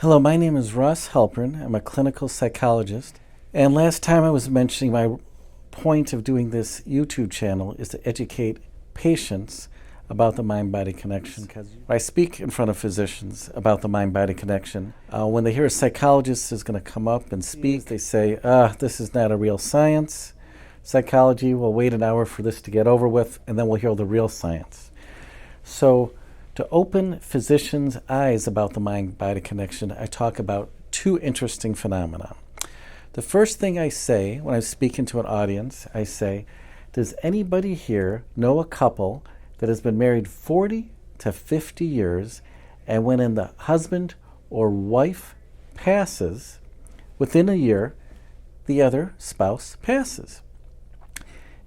Hello, my name is Russ Halpern. I'm a clinical psychologist. And last time I was mentioning my point of doing this YouTube channel is to educate patients about the mind-body connection. Because I speak in front of physicians about the mind-body connection. When they hear a psychologist is going to come up and speak, they say, this is not a real science. Psychology will wait an hour for this to get over with, and then we'll hear the real science. So to open physicians' eyes about the mind-body connection, I talk about two interesting phenomena. The first thing I say when I'm speaking to an audience, I say, does anybody here know a couple that has been married 40 to 50 years, and when the husband or wife passes, within a year, the other spouse passes?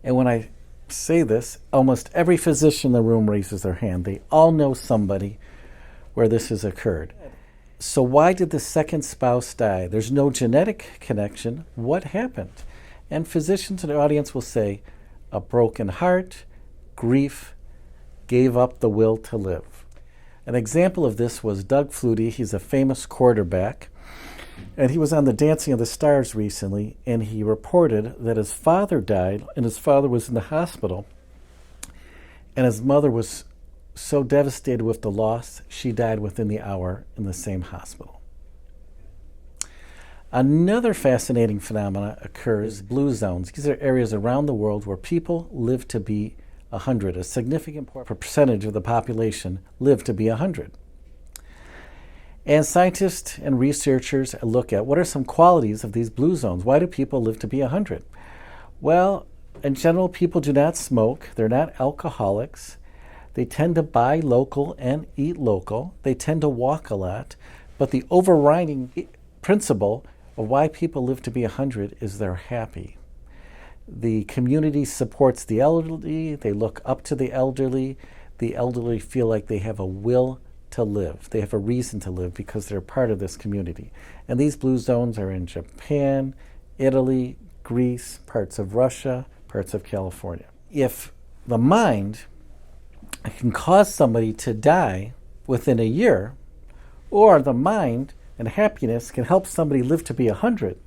And when I say this, almost every physician in the room raises their hand. They all know somebody where this has occurred. So why did the second spouse die? There's no genetic connection. What happened? And physicians in the audience will say, a broken heart, grief, gave up the will to live. An example of this was Doug Flutie. He's a famous quarterback. And he was on the Dancing of the Stars recently, and he reported that his father died, and his father was in the hospital, and his mother was so devastated with the loss, she died within the hour in the same hospital. Another fascinating phenomena occurs, blue zones. These are areas around the world where people live to be 100. A significant percentage of the population live to be 100. And scientists and researchers look at what are some qualities of these blue zones. Why do people live to be 100? Well, in general, people do not smoke. They're not alcoholics. They tend to buy local and eat local. They tend to walk a lot. But the overriding principle of why people live to be 100 is they're happy. The community supports the elderly. They look up to the elderly. The elderly feel like they have a will to live. They have a reason to live because they're part of this community. And these blue zones are in Japan, Italy, Greece, parts of Russia, parts of California. If the mind can cause somebody to die within a year, or the mind and happiness can help somebody live to be 100,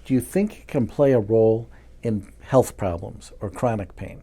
do you think it can play a role in health problems or chronic pain?